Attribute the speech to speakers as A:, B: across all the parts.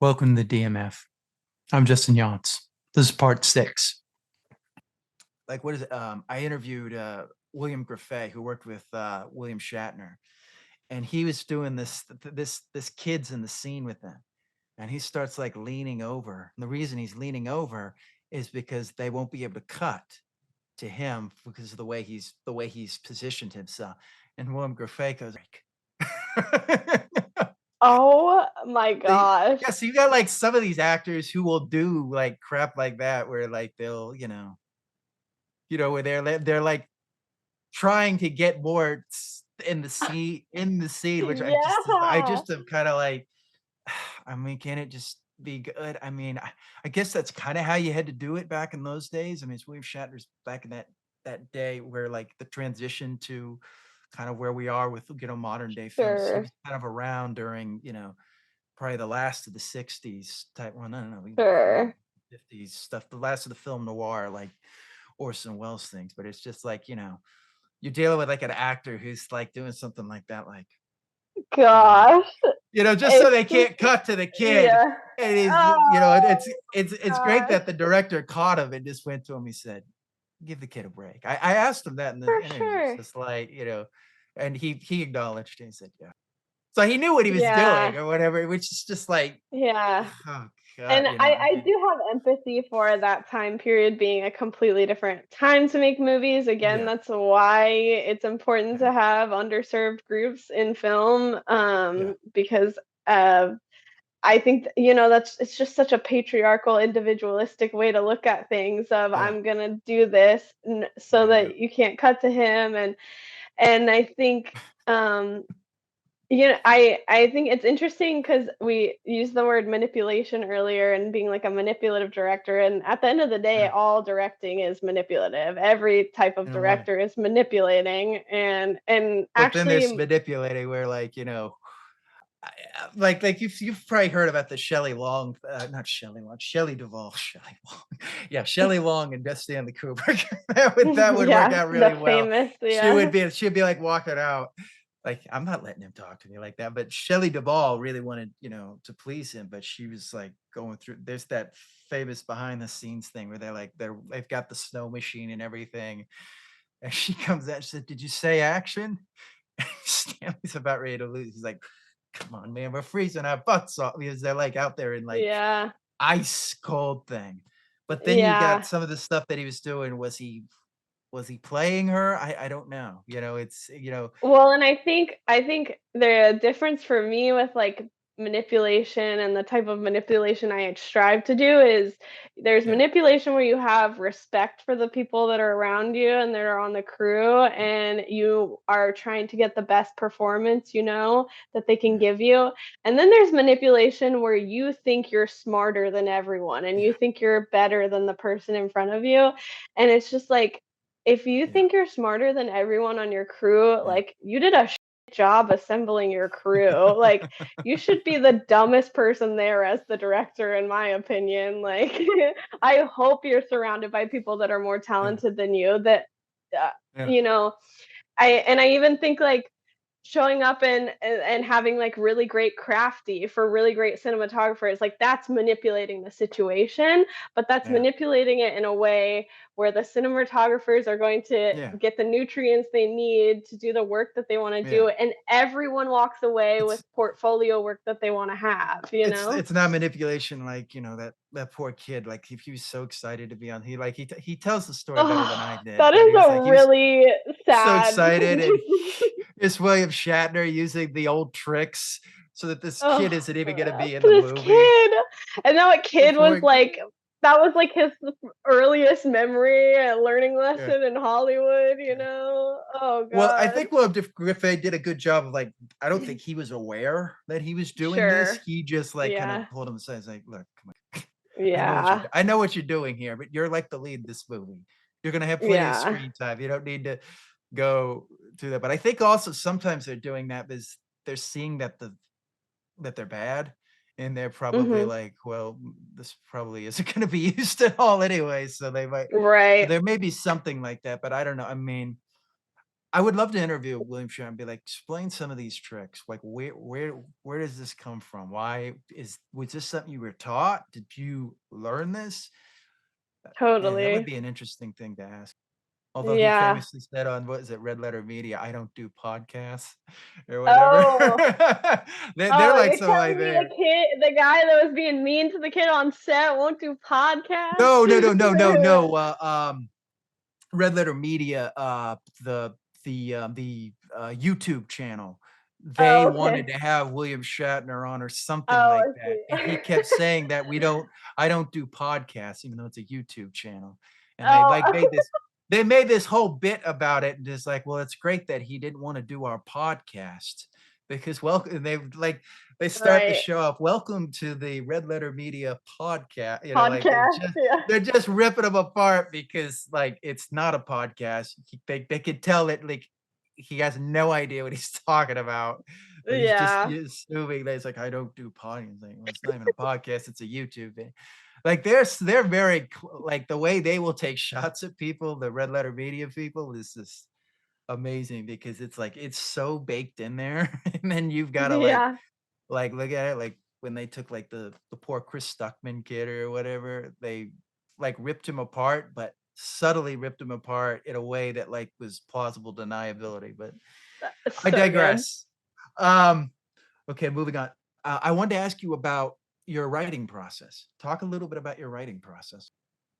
A: Welcome to the DMF. I'm Justin Younts. This is part 6. Like, what is it? I interviewed William Grafae, who worked with William Shatner, and he was doing this kid's in the scene with him, and he starts like leaning over. And the reason he's leaning over is because they won't be able to cut to him because of the way he's positioned himself. And William Grafae goes,
B: Oh my
A: Yeah,
B: gosh.
A: so you got like some of these actors who will do like crap like that, where like they'll, where they're like trying to get more in the scene, which I
B: Yeah.
A: just am kind of like, I mean, can it just be good? I mean, I guess that's kind of how you had to do it back in those days. I mean, it's William Shatner's back in that day where like the transition to kind of where we are with modern day films. He
B: Sure.
A: was kind of around during probably the last of the 60s type. Well, no, even before
B: Sure.
A: 50s stuff, the last of the film noir, like Orson Welles things. But it's just like, you're dealing with like an actor who's like doing something like that, like, you know,
B: Gosh.
A: just so
B: It's
A: they
B: just
A: can't cut to the kid.
B: yeah.
A: And he's,
B: Oh
A: it's great
B: gosh.
A: that the director caught him and just went to him. He said, "Give the kid a break." I asked him that in the
B: For
A: interview. It's
B: sure.
A: just like, and he acknowledged it. He said, "Yeah." So he knew what he was
B: Yeah.
A: doing or whatever, which is just like,
B: Yeah.
A: oh
B: And
A: God, I
B: I
A: mean,
B: do have empathy for that time period being a completely different time to make movies. Again,
A: yeah,
B: that's why it's important
A: yeah,
B: to have underserved groups in film,
A: yeah,
B: because uh, I think that's it's just such a patriarchal, individualistic way to look at things. Of
A: yeah.
B: I'm gonna do this so
A: Bingo.
B: that you can't cut to him, and I think um, I think it's interesting because we used the word manipulation earlier and being like a manipulative director. And at the end of the day,
A: Yeah,
B: all directing is manipulative. Every type of
A: in a way.
B: director is manipulating, and
A: But then there's
B: actually,
A: manipulating where like, like you've probably heard about the Shelley Long, not Shelley Long, Shelley Duvall, Shelley Long. Yeah, Shelley Long and Stanley Kubrick. That would work
B: yeah,
A: out
B: the
A: really well.
B: famous,
A: She would
B: yeah.
A: be she'd be like walking out. Like, I'm not letting him talk to me like that. But Shelley Duvall really wanted, to please him, but she was like going through there's that famous behind the scenes thing where they've got the snow machine and everything. And she comes out, she said, "Did you say action?" Stanley's about ready to lose. He's like, "Come on, man, we're freezing our butts off," because they're like out there in like
B: Yeah,
A: ice cold thing. But then you got
B: yeah.
A: some of the stuff that he was doing. Was he playing her? I don't know. It's
B: Well, and I think the difference for me with like manipulation and the type of manipulation I strive to do is there's
A: yeah,
B: manipulation where you have respect for the people that are around you and that are on the crew,
A: yeah,
B: and you are trying to get the best performance, that they can
A: yeah,
B: give you. And then there's manipulation where you think you're smarter than everyone and you
A: yeah,
B: think you're better than the person in front of you. And it's just like if you
A: yeah,
B: think you're smarter than everyone on your crew,
A: yeah.
B: like you did a job assembling your crew. Like you should be the dumbest person there as the director, in my opinion. Like I hope you're surrounded by people that are more
A: Yeah,
B: talented than you. That uh,
A: yeah,
B: you know, I even think like showing up and having like really great crafty for really great cinematographers, like that's manipulating the situation, but that's
A: yeah,
B: manipulating it in a way where the cinematographers are going to
A: yeah,
B: get the nutrients they need to do the work that they want to
A: yeah.
B: do, and everyone walks away with
A: It's
B: portfolio work that they want to have,
A: it's not manipulation like, that poor kid, like if he was so excited to be on, he tells the story better than I
B: Oh,
A: did,
B: that
A: but
B: is
A: he was
B: a
A: like he was
B: really
A: so
B: sad
A: excited, and it's William Shatner using the old tricks so that this kid
B: Oh,
A: isn't even gonna be in the
B: this
A: movie.
B: kid. And that
A: The
B: kid was
A: poor
B: like that was like his earliest memory and learning
A: Yeah.
B: lesson in Hollywood,
A: Yeah.
B: Oh
A: Well, I
B: god.
A: think Will Griffith did a good job of like, I don't think he was aware that he was doing this.
B: Sure.
A: He just like kind of
B: Yeah.
A: pulled him aside. He's like, "Look, come on.
B: Yeah.
A: I know what you're doing here, but you're like the lead in this movie. You're gonna have plenty of
B: Yeah.
A: screen time. You don't need to go through that." But I think also sometimes they're doing that because they're seeing that they're bad, and they're probably
B: Mhm.
A: like, "Well, this probably isn't gonna be used at all anyway." So they might
B: Right.
A: there may be something like that, but I don't know. I mean, I would love to interview William Shatner and be like, explain some of these tricks. Like, where does this come from? Was this something you were taught? Did you learn this? Yeah, that would
B: Totally.
A: be an interesting thing to ask. Although he
B: Yeah.
A: famously said on, what is it, Red Letter Media, I don't do podcasts or whatever.
B: Oh,
A: They're
B: oh,
A: like
B: you're
A: so
B: telling
A: like
B: me
A: there.
B: the guy that was being mean to the kid on set won't do podcasts?
A: No, no, no, no, no, no. Red Letter Media, the YouTube channel, they
B: Oh,
A: wanted
B: okay.
A: to have William Shatner on or something
B: Oh,
A: like
B: I
A: that,
B: see.
A: and he kept saying that I don't do podcasts, even though it's a YouTube channel, and they
B: Oh,
A: like made this whole bit about it, and just like, well, it's great that he didn't want to do our podcast because welcome they start the
B: right.
A: show off, welcome to the Red Letter Media podcast, like
B: Podcast. Yeah.
A: they're just ripping them apart because like it's not a podcast. They could tell that like he has no idea what he's talking about, but he's just
B: Yeah.
A: assuming that it's like, I don't do podcasts. Like, well, it's not even a podcast; it's a YouTube thing. Like they're very like the way they will take shots at people. The Red Letter Media people is just amazing because it's like it's so baked in there, and then you've got to
B: Yeah.
A: look at it, like, when they took, like, the poor Chris Stuckman kid or whatever, they, like, ripped him apart, but subtly ripped him apart in a way that, like, was plausible deniability, but
B: It's
A: I
B: so good.
A: digress. Um, okay, moving on. I wanted to ask you about your writing process. Talk a little bit about your writing process.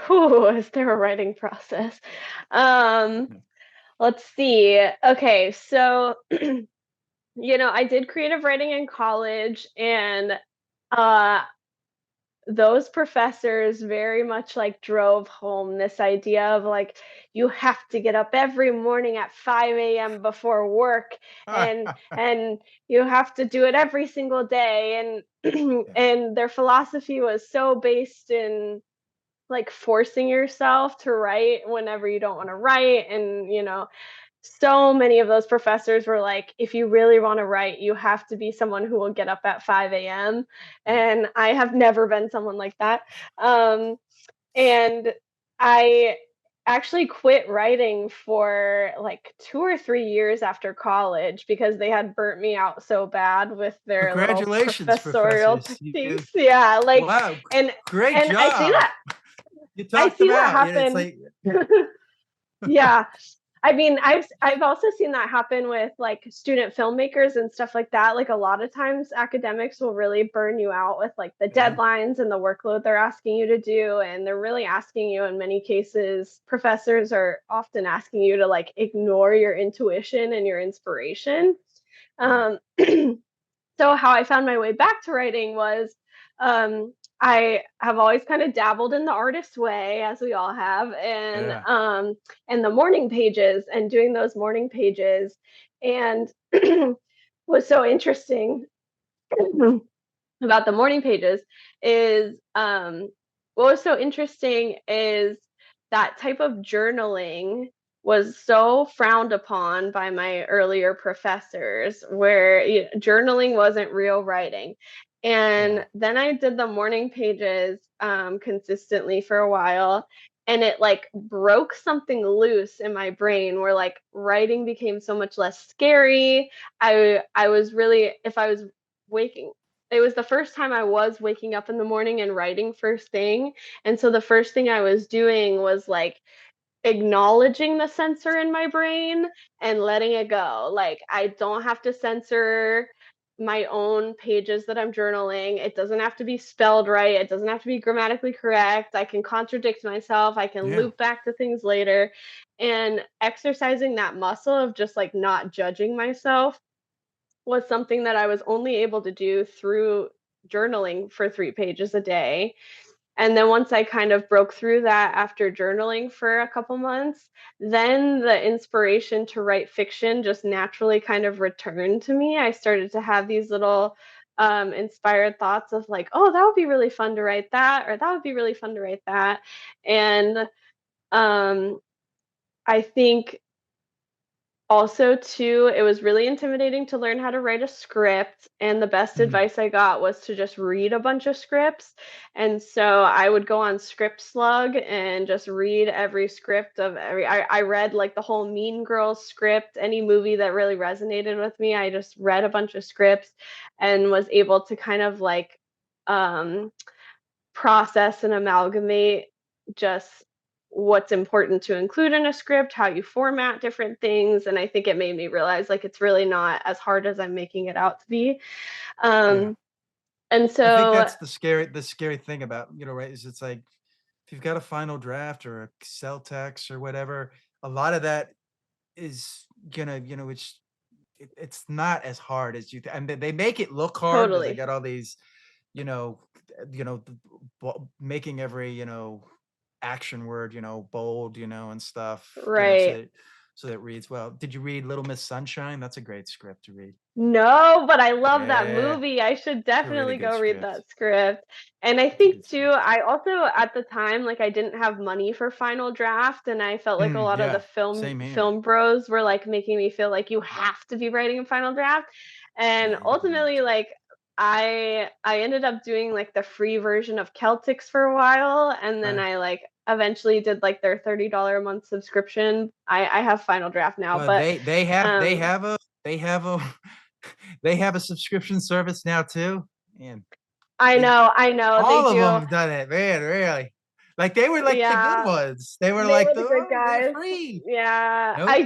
B: Whew, is there a writing process? Um,
A: Yeah.
B: let's see. Okay, so I did creative writing in college, and uh those professors very much like drove home this idea of like you have to get up every morning at 5 a.m. before work, and you have to do it every single day, and
A: Yeah.
B: and their philosophy was so based in like forcing yourself to write whenever you don't want to write, and so many of those professors were like, if you really want to write, you have to be someone who will get up at 5 a.m.
A: Yeah.
B: And I have never been someone like that. Um, and I actually quit writing for like 2 or 3 years after college because they had burnt me out so bad with their little
A: Congratulations,
B: professorial
A: professors. You
B: techniques. Yeah, like,
A: wow,
B: and
A: great
B: and
A: job. You
B: I
A: talked
B: see
A: them
B: that
A: out, it's
B: happen.
A: like
B: Yeah. I mean, I've also seen that happen with like student filmmakers and stuff like that. Like a lot of times academics will really burn you out with like the
A: Yeah.
B: deadlines and the workload they're asking you to do, and they're really asking you, in many cases professors are often asking you to like ignore your intuition and your inspiration.
A: Yeah.
B: Um so how I found my way back to writing was, I have always kind of dabbled in the artist way, as we all have,
A: Yeah.
B: and the morning pages and doing those morning pages, and was so interesting about the morning pages is what was so interesting is that type of journaling was so frowned upon by my earlier professors, where journaling wasn't real writing.
A: Yeah.
B: And then I did the morning pages consistently for a while, and it like broke something loose in my brain where like writing became so much less scary. I was really, if I was waking, it was the first time I was waking up in the morning and writing first thing. And so the first thing I was doing was like acknowledging the censor in my brain and letting it go. Like, I don't have to censor my own pages that I'm journaling. It doesn't have to be spelled right. It doesn't have to be grammatically correct. I can contradict myself. I can
A: Yeah.
B: loop back to things later. And exercising that muscle of just like not judging myself was something that I was only able to do through journaling for 3 pages a day. And then once I kind of broke through that after journaling for a couple months, then the inspiration to write fiction just naturally kind of returned to me. I started to have these little inspired thoughts of like, oh, that would be really fun to write that, or that would be really fun to write that. And um, I think also too, it was really intimidating to learn how to write a script, and the best
A: Mhm.
B: advice I got was to just read a bunch of scripts. And so I would go on Script Slug and just read every script of every I read like the whole Mean Girls script, any movie that really resonated with me. I just read a bunch of scripts and was able to kind of like um process and amalgamate just what's important to include in a script, how you format different things. And I think it made me realize like it's really not as hard as I'm making it out to be.
A: Yeah.
B: Um, and
A: I think
B: so
A: that's the scary thing about, right, is it's like if you've got a final draft or a Celtics or whatever, a lot of that is gonna, it's not as hard as you and they make it look hard because they
B: totally
A: got all these, you know, making every, action word, bold, and stuff,
B: right.
A: so that it reads well. Did you read Little Miss Sunshine? That's a great script to read.
B: No, but I love that
A: Yeah,
B: movie. I should
A: it's a really
B: definitely
A: good
B: go read
A: script.
B: that script. And I
A: It's a
B: think
A: good
B: too,
A: script.
B: I also at the time like I didn't have money for Final Draft, and I felt like a lot of the
A: Yeah,
B: film
A: same here.
B: film bros were like making me feel like you have to be writing a Final Draft. And
A: No, you don't have
B: ultimately
A: to.
B: like I ended up doing like the free version of Celtics for a while, and then
A: Right.
B: I like eventually did like their $30 a month subscription. I have Final Draft now,
A: Well,
B: but um
A: they have a they have a subscription service now too, and they
B: I know they
A: all of
B: do.
A: them have done it, man, really. Like, they were like the good
B: Yeah,
A: ones. They were
B: they
A: like
B: were the good
A: they're
B: guys.
A: free."
B: Yeah,
A: Nope, you
B: I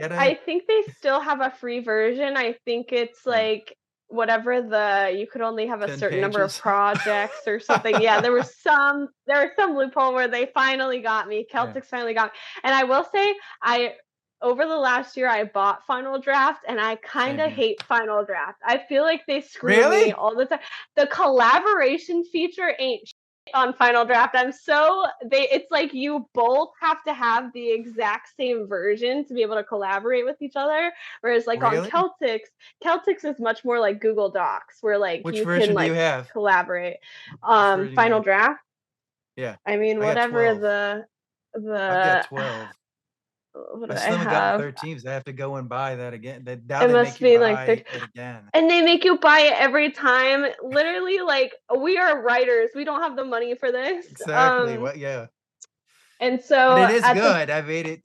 A: gotta
B: think they still have a free version. I think it's
A: yeah,
B: like whatever the you could only have a
A: 10
B: certain number of
A: pages.
B: projects or something. Yeah, there was some loophole where they finally got me.
A: Yeah,
B: Celtics finally got me. And I will say I over the last year I bought Final Draft and I kind
A: same
B: of
A: here.
B: hate Final Draft. I feel like they screw me
A: Really?
B: all the time. The collaboration feature ain't on Final Draft. It's like you both have to have the exact same version to be able to collaborate with each other. Whereas like on
A: Really?
B: Celtics is much more like Google Docs where like
A: Which
B: you can
A: version do you
B: like
A: have?
B: collaborate.
A: Which version do you
B: Final
A: have?
B: Draft.
A: Yeah,
B: I mean
A: I got
B: whatever
A: 12. I've got
B: the
A: 12.
B: what
A: I
B: do I
A: still haven't gotten
B: have?
A: 13 because I have to go and buy that again. Now
B: It
A: they make
B: must
A: you
B: be like
A: buy
B: 30.
A: it again.
B: And they make you buy it every time. Literally, like we are writers. We don't have the money for this.
A: Exactly, what yeah.
B: And
A: But
B: so
A: it is
B: at the
A: good. I mean,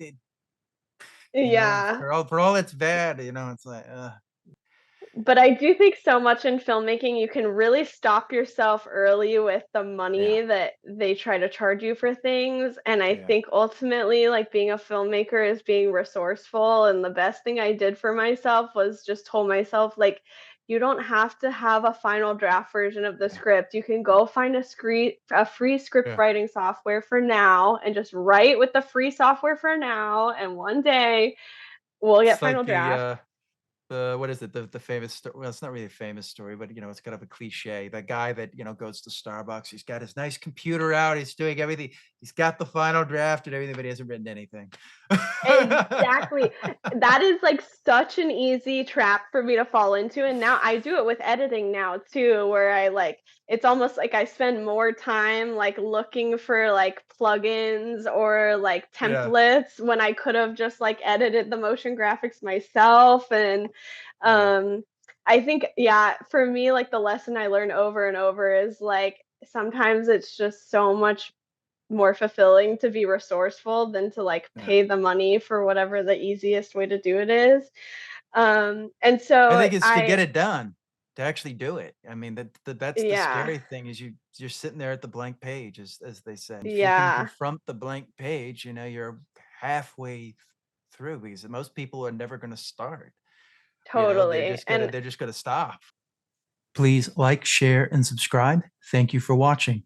B: yeah,
A: for all it's bad, it's like,
B: but I do think so much in filmmaking, you can really stop yourself early with the
A: yeah,
B: money that they try to charge you for things. And I
A: yeah,
B: think ultimately, like being a filmmaker is being resourceful. And the best thing I did for myself was just told myself, like, you don't have to have a final draft version of the
A: yeah,
B: script. You can go find a free script
A: yeah.
B: writing software for now and just write with the free software for now. And one day we'll get
A: It's
B: final
A: like
B: draft.
A: what is it? The famous story. Well, it's not really a famous story, but it's kind of a cliche. The guy that goes to Starbucks. He's got his nice computer out. He's doing everything. He's got the final draft and everything, but he hasn't written anything.
B: Exactly. That is like such an easy trap for me to fall into. And now I do it with editing now too, where I like it's almost like I spend more time like looking for like plugins or like
A: Yeah,
B: templates when I could have just like edited the motion graphics myself. And
A: yeah,
B: um I think yeah, for me like the lesson I learn over and over is like sometimes it's just so much more fulfilling to be resourceful than to like
A: yeah.
B: pay the money for whatever the easiest way to do it is. And
A: I
B: so
A: think it's to get it done, to actually do it. I mean, that's the
B: yeah,
A: scary thing is you're sitting there at the blank page, as they say. If you can
B: yeah,
A: confront the blank page, you're halfway through because most people are never going to start.
B: totally. And
A: They're just gonna stop. Please like, share, and subscribe. Thank you for watching.